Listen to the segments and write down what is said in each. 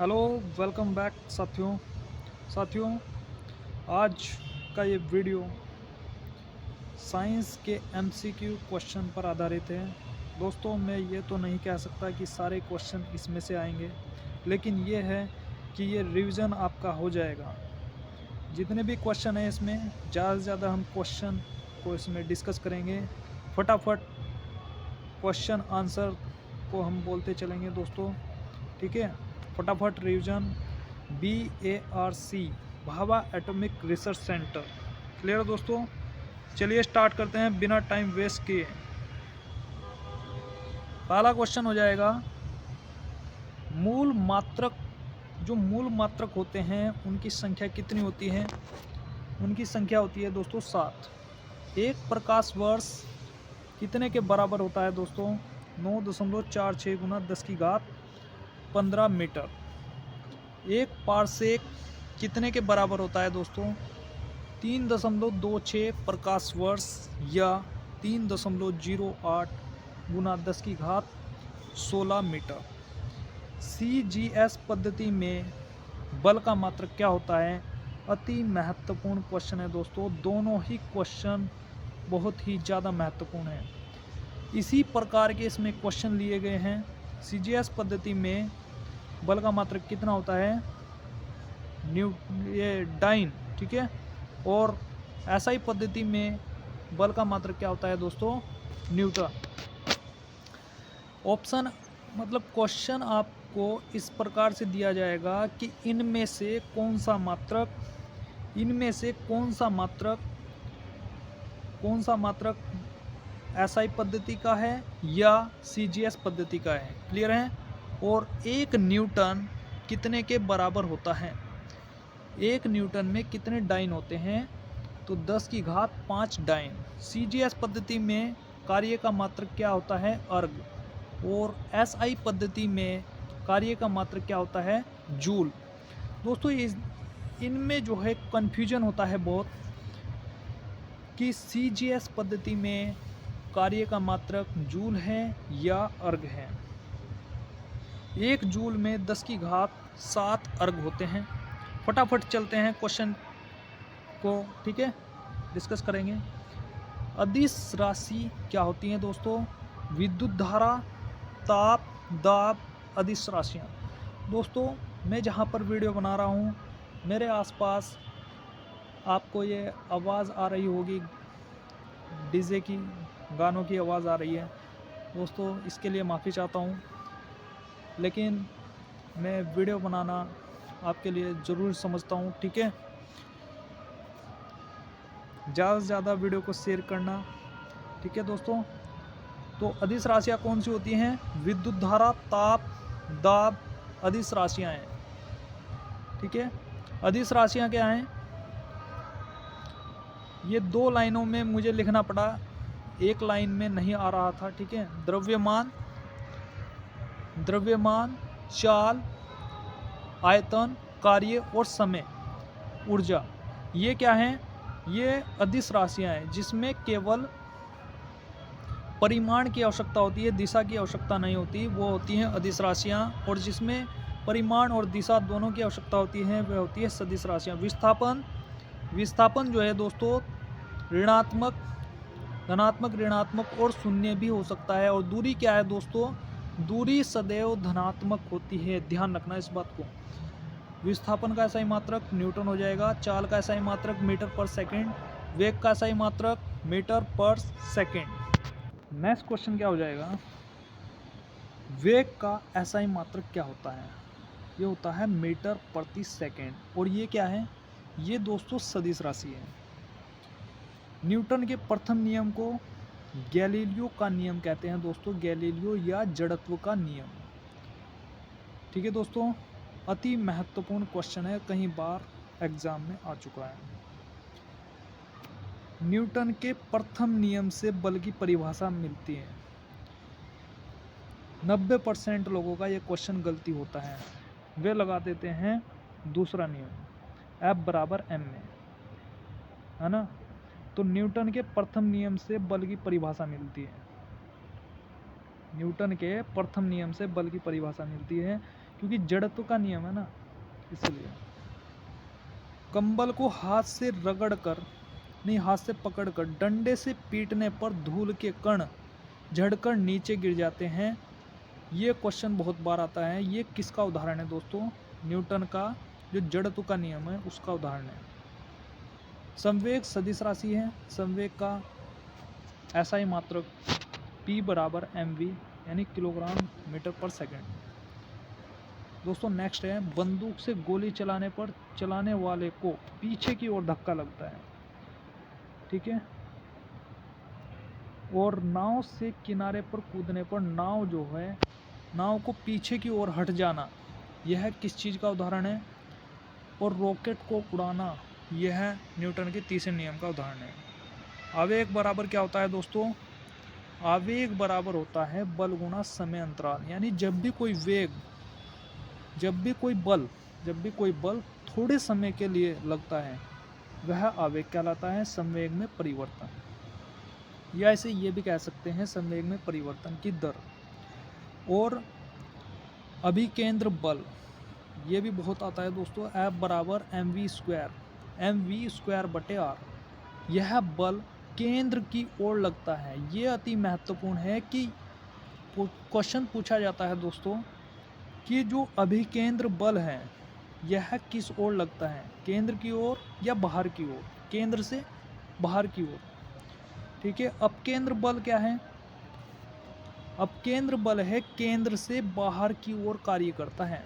Hello, welcome back साथियों। आज का ये वीडियो साइंस के एमसीक्यू क्वेश्चन पर आधारित है। दोस्तों, मैं ये तो नहीं कह सकता कि सारे क्वेश्चन इसमें से आएंगे, लेकिन ये है कि ये रिवीजन आपका हो जाएगा। जितने भी क्वेश्चन हैं इसमें ज़्यादा से ज़्यादा हम क्वेश्चन को इसमें डिस्कस करेंगे। फटाफट क्वेश्चन आंसर को हम बोलते चलेंगे दोस्तों, ठीक है। फटाफट revision. BARC Bhabha atomic research centre. Clear दोस्तों, चलिए स्टार्ट करते हैं बिना टाइम वेस्ट किए। पहला क्वेश्चन हो जाएगा, मूल मात्रक जो मूल मात्रक होते हैं उनकी संख्या कितनी होती है। उनकी संख्या होती है दोस्तों 7। एक प्रकाश वर्ष कितने के बराबर होता है दोस्तों। 9.46 गुना 10 की घात 15 मीटर। एक पारसेक कितने के बराबर होता है दोस्तों। 3.26 प्रकाश वर्ष या 3.08 गुना 10 की घात 16 मीटर। CGS पद्धति में बल का मात्रक क्या होता है। अति महत्वपूर्ण क्वेश्चन है दोस्तों, दोनों ही क्वेश्चन बहुत ही ज़्यादा महत्वपूर्ण है। इसी प्रकार के इसमें क्वेश्चन लिए गए हैं। CGS पद्धति में बल का मात्रक कितना होता है, ये डाइन, ठीक है। और SI पद्धति में बल का मात्रक क्या होता है दोस्तों, न्यूटन। ऑप्शन मतलब क्वेश्चन आपको इस प्रकार से दिया जाएगा कि इनमें से कौन सा मात्रक SI पद्धति का है या CGS पद्धति का है। क्लियर है। और एक न्यूटन कितने के बराबर होता है। एक न्यूटन में कितने डाइन होते हैं, तो 10 की घात 5 डाइन। CGS पद्धति में कार्य का मात्रक क्या होता है, अर्ग। और SI पद्धति में कार्य का मात्रक क्या होता है, जूल। दोस्तों, इनमें जो है कन्फ्यूजन होता है बहुत कि CGS पद्धति में कार्य का मात्रक जूल है या अर्ग है। एक जूल में 10 की घात 7 अर्ग होते हैं। फटाफट चलते हैं क्वेश्चन को, ठीक है, डिस्कस करेंगे। अदिश राशि क्या होती हैं दोस्तों। विद्युत धारा, ताप, दाब, अदिश राशियाँ। दोस्तों, मैं जहाँ पर वीडियो बना रहा हूँ मेरे आसपास आपको ये आवाज़ आ रही होगी, डीजे की, गानों की आवाज़ आ रही है दोस्तों, इसके लिए माफ़ी चाहता हूँ। लेकिन मैं वीडियो बनाना आपके लिए ज़रूर समझता हूँ, ठीक है। ज़्यादा से ज़्यादा वीडियो को शेयर करना, ठीक है दोस्तों। तो अदिश राशियाँ कौन सी होती हैं, विद्युत धारा, ताप, दाब, अदिश राशियाँ हैं, ठीक है। अदिश राशियाँ क्या हैं, ये 2 लाइनों में मुझे लिखना पड़ा, एक लाइन में नहीं आ रहा था, ठीक है। द्रव्यमान, चाल, आयतन, कार्य और समय, ऊर्जा, ये क्या हैं, ये अदिश राशियाँ हैं जिसमें केवल परिमाण की आवश्यकता होती है, दिशा की आवश्यकता नहीं होती, वो होती हैं अदिश राशियाँ। और जिसमें परिमाण और दिशा दोनों की आवश्यकता होती है वह होती है सदिश राशियाँ। विस्थापन जो है दोस्तों, ऋणात्मक, धनात्मक, ऋणात्मक और शून्य भी हो सकता है। और दूरी क्या है दोस्तों, दूरी सदैव धनात्मक होती है, ध्यान रखना इस बात को। विस्थापन का SI मात्रक न्यूटन हो जाएगा। चाल का SI मात्रक मीटर पर सेकंड। वेग का SI मात्रक मीटर पर सेकंड। नेक्स्ट क्वेश्चन क्या हो जाएगा, वेग का SI मात्रक क्या होता है। ये होता है मीटर प्रति सेकंड। और ये क्या है, ये दोस्तों सदिश राशि है। न्यूटन के प्रथम नियम को गैलीलियो का नियम कहते हैं दोस्तों, गैलीलियो या जड़त्व का नियम, ठीक है दोस्तों। अति महत्वपूर्ण क्वेश्चन है, कई बार एग्जाम में आ चुका है। न्यूटन के प्रथम नियम से बल की परिभाषा मिलती है। 90% लोगों का ये क्वेश्चन गलती होता है, वे लगा देते हैं दूसरा नियम, F बराबर m में, है ना। तो न्यूटन के प्रथम नियम से बल की परिभाषा मिलती है। न्यूटन के प्रथम नियम से बल की परिभाषा मिलती है, क्योंकि जड़त्व का नियम है ना, इसलिए। कंबल को हाथ से रगड़कर नहीं, हाथ से पकड़कर डंडे से पीटने पर धूल के कण झड़कर नीचे गिर जाते हैं। ये क्वेश्चन बहुत बार आता है। ये किसका उदाहरण है दोस्तों? न्यूटन का जो जड़त्व का नियम है उसका उदाहरण है। संवेग सदिश राशि है। संवेग का SI मात्रक P बराबर mv यानी किलोग्राम मीटर पर सेकंड। दोस्तों नेक्स्ट है, बंदूक से गोली चलाने पर चलाने वाले को पीछे की ओर धक्का लगता है, ठीक है। और नाव से किनारे पर कूदने पर नाव जो है, नाव को पीछे की ओर हट जाना, यह किस चीज़ का उदाहरण है? और रॉकेट को उड़ाना, यह न्यूटन के तीसरे नियम का उदाहरण है। आवेग बराबर क्या होता है दोस्तों? आवेग बराबर होता है बल गुणा समय अंतराल। यानी जब भी कोई वेग, जब भी कोई बल थोड़े समय के लिए लगता है, वह आवेग कहलाता है। संवेग में परिवर्तन, या ऐसे ये भी कह सकते हैं संवेग में परिवर्तन की दर। और अभिकेंद्र बल, ये भी बहुत आता है दोस्तों। F बराबर mv स्क्वायर बटे r। यह बल केंद्र की ओर लगता है। ये अति महत्वपूर्ण है कि क्वेश्चन पूछा जाता है दोस्तों कि जो अभिकेंद्र बल है यह किस ओर लगता है, केंद्र की ओर या बाहर की ओर? केंद्र से बाहर की ओर, ठीक है। अपकेंद्र बल क्या है? अपकेंद्र बल है केंद्र से बाहर की ओर कार्य करता है।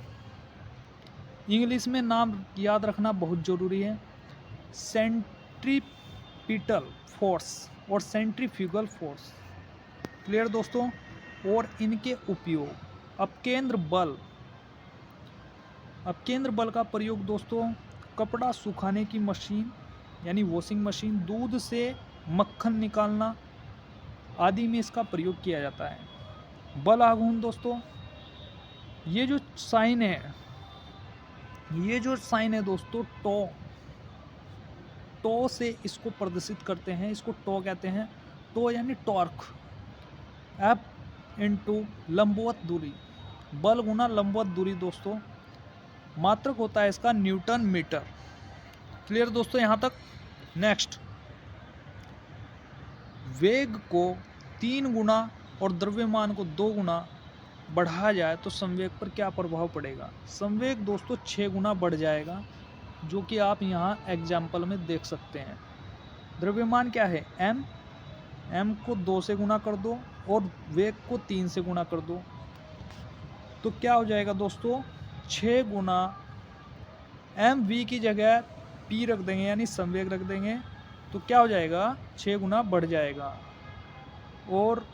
इंग्लिश में नाम याद रखना बहुत जरूरी है, सेंट्रीपिटल फोर्स और सेंट्रीफ्यूगल फोर्स। क्लियर दोस्तों? और इनके उपयोग, अपकेंद्र बल का प्रयोग दोस्तों कपड़ा सुखाने की मशीन यानी वॉशिंग मशीन, दूध से मक्खन निकालना आदि में इसका प्रयोग किया जाता है। बल आघूर्ण दोस्तों, ये जो साइन है दोस्तों, टो से इसको प्रदर्शित करते हैं, इसको टो कहते हैं। टो यानी टॉर्क। F इंटू लंबवत दूरी, बल गुना लंबवत दूरी दोस्तों, मात्रक होता है इसका न्यूटन मीटर। क्लियर दोस्तों यहाँ तक? नेक्स्ट, वेग को 3 गुना और द्रव्यमान को 2 गुना बढ़ाया जाए तो संवेग पर क्या प्रभाव पड़ेगा? संवेग दोस्तों 6 गुना बढ़ जाएगा, जो कि आप यहाँ एग्जाम्पल में देख सकते हैं। द्रव्यमान क्या है? m को 2 से गुना कर दो और वेग को 3 से गुना कर दो, तो क्या हो जाएगा दोस्तों? 6 गुना mv की जगह p रख देंगे यानी संवेग रख देंगे, तो क्या हो जाएगा? 6 गुना बढ़ जाएगा। और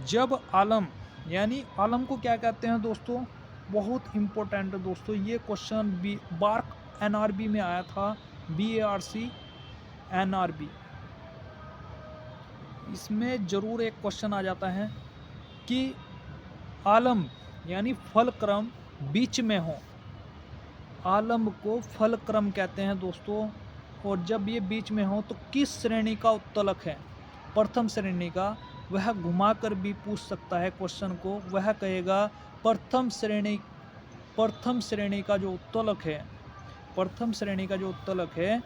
जब आलम, यानी आलम को क्या कहते हैं दोस्तों? बहुत इम्पोर्टेंट है दोस्तों, ये क्वेश्चन बार्क NRB में आया था, BARC NRB, इसमें जरूर एक क्वेश्चन आ जाता है कि आलम यानी फलक्रम बीच में हो, आलम को फलक्रम कहते हैं दोस्तों। और जब ये बीच में हो तो किस श्रेणी का उत्तलक है? प्रथम श्रेणी का। वह घुमाकर भी पूछ सकता है क्वेश्चन को, वह कहेगा प्रथम श्रेणी का जो उत्तलक है, प्रथम श्रेणी का जो उत्तलक है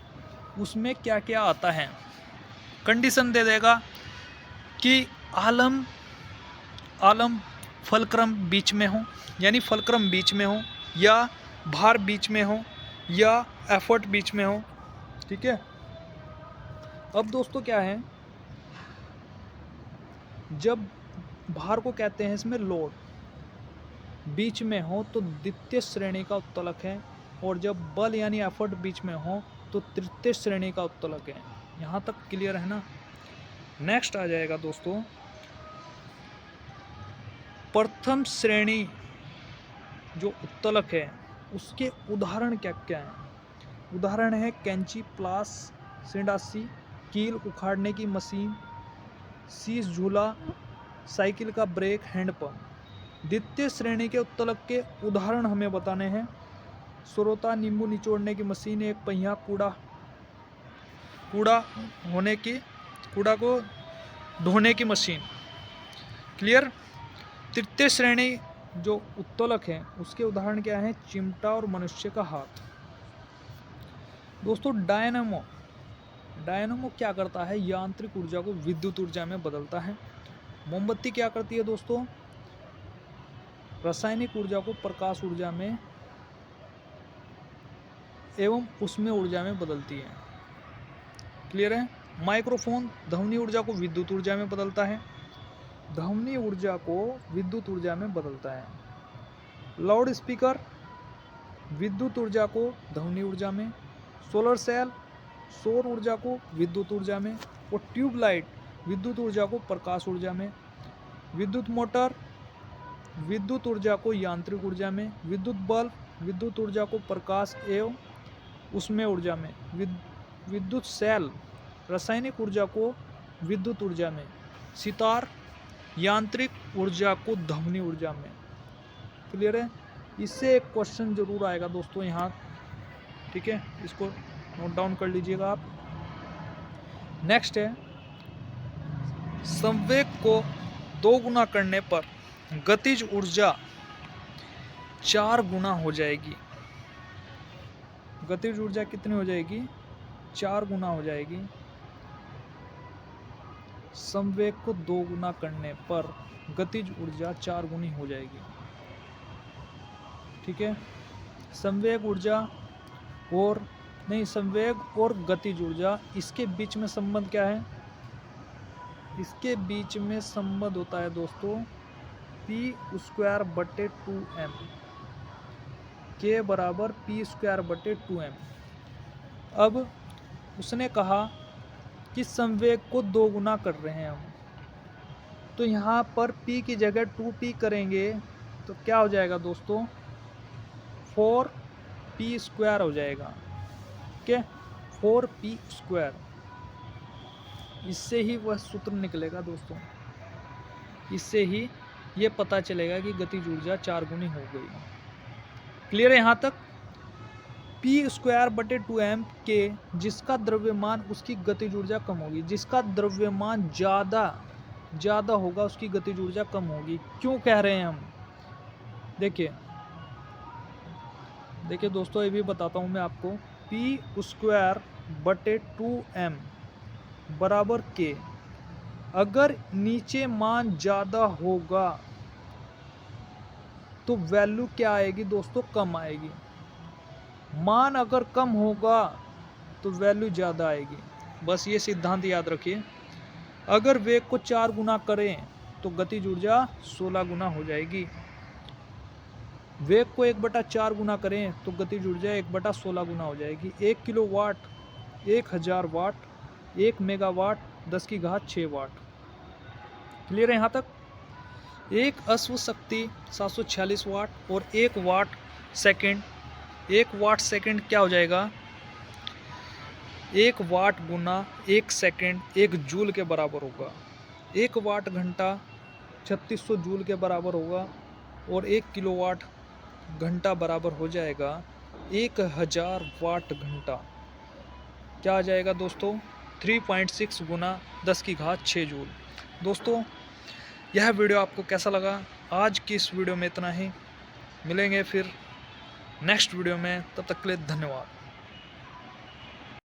उसमें क्या क्या आता है। कंडीशन दे देगा कि आलम फलक्रम बीच में हो, यानी फलक्रम बीच में हो, या भार बीच में हो, या एफर्ट बीच में हो, ठीक है। अब दोस्तों क्या है, जब भार को कहते हैं इसमें लोड, बीच में हो तो द्वितीय श्रेणी का उत्तलक है, और जब बल यानी एफर्ट बीच में हो तो तृतीय श्रेणी का उत्तलक है। यहाँ तक क्लियर है ना? नेक्स्ट आ जाएगा दोस्तों, प्रथम श्रेणी जो उत्तलक है उसके उदाहरण क्या क्या हैं? उदाहरण है कैंची, प्लास, सिंडासी, कील उखाड़ने की मशीन, शीश झूला, साइकिल का ब्रेक, हैंडपंप। द्वितीय श्रेणी के उत्तलक के उदाहरण हमें बताने हैं। स्रोता, नींबू निचोड़ने की मशीन, एक पहिया, कूड़ा को धोने की मशीन। क्लियर। तृतीय श्रेणी जो उत्तोलक है उसके उदाहरण क्या है, चिमटा और मनुष्य का हाथ। दोस्तों डायनामो, डायनामो क्या करता है, यांत्रिक ऊर्जा को विद्युत ऊर्जा में बदलता है। मोमबत्ती क्या करती है दोस्तों, रासायनिक ऊर्जा को प्रकाश ऊर्जा में एवं उसमें ऊर्जा में बदलती है। क्लियर है। माइक्रोफोन ध्वनि ऊर्जा को विद्युत ऊर्जा में बदलता है, ध्वनि ऊर्जा को विद्युत ऊर्जा में बदलता है। लाउड स्पीकर विद्युत ऊर्जा को ध्वनि ऊर्जा में, सोलर सेल सौर ऊर्जा को विद्युत ऊर्जा में, और ट्यूबलाइट विद्युत ऊर्जा को प्रकाश ऊर्जा में। विद्युत मोटर विद्युत ऊर्जा को यांत्रिक ऊर्जा में, विद्युत बल्ब विद्युत ऊर्जा को प्रकाश एवं उसमें ऊर्जा में, विद्युत सेल रासायनिक ऊर्जा को विद्युत ऊर्जा में, सितार यांत्रिक ऊर्जा को ध्वनि ऊर्जा में। क्लियर है। इससे एक क्वेश्चन जरूर आएगा दोस्तों यहाँ, ठीक है, इसको नोट डाउन कर लीजिएगा आप। नेक्स्ट है, संवेग को 2 गुना करने पर गतिज ऊर्जा 4 गुना हो जाएगी। गतिज ऊर्जा कितनी हो जाएगी, 4 गुना हो जाएगी। संवेग को 2 गुना करने पर गतिज ऊर्जा 4 गुनी हो जाएगी। ठीक है। संवेग ऊर्जा और नहीं, संवेग और गतिज ऊर्जा, इसके बीच में संबंध क्या है, इसके बीच में संबंध होता है दोस्तों p²/2m, k बराबर p²/2m। अब उसने कहा कि संवेग को 2 गुना कर रहे हैं हम, तो यहाँ पर p की जगह 2p करेंगे तो क्या हो जाएगा दोस्तों, 4p² हो जाएगा। क्या, 4p²। इससे ही वह सूत्र निकलेगा दोस्तों, इससे ही ये पता चलेगा कि गतिज ऊर्जा 4 गुनी हो गई। क्लियर है यहाँ तक। p²/2m के जिसका द्रव्यमान उसकी गतिज ऊर्जा कम होगी, जिसका द्रव्यमान ज़्यादा होगा उसकी गतिज ऊर्जा कम होगी। क्यों कह रहे हैं हम, देखिए दोस्तों, ये भी बताता हूँ मैं आपको। p²/2m बराबर k, अगर नीचे मान ज़्यादा होगा तो वैल्यू क्या आएगी दोस्तों, कम आएगी। मान अगर कम होगा तो वैल्यू ज़्यादा आएगी। बस ये सिद्धांत याद रखिए। अगर वेग को 4 गुना करें तो गतिज ऊर्जा 16 गुना हो जाएगी। वेग को 1/4 गुना करें तो गतिज ऊर्जा 1/16 गुना हो जाएगी। 1 किलोवाट 1000 वाट, 1 मेगावाट 10⁶ वाट। क्लियर है यहाँ तक। एक अश्व शक्ति 746 वाट और 1 वाट सेकंड, 1 वाट सेकंड क्या हो जाएगा, 1 वाट गुना 1 सेकंड 1 जूल के बराबर होगा। 1 वाट घंटा 3600 जूल के बराबर होगा, और 1 किलोवाट घंटा बराबर हो जाएगा 1000 वाट घंटा। क्या आ जाएगा दोस्तों, 3.6 गुना 10⁶ जूल। दोस्तों यह वीडियो आपको कैसा लगा, आज की इस वीडियो में इतना ही। मिलेंगे फिर नेक्स्ट वीडियो में, तब तक के लिए धन्यवाद।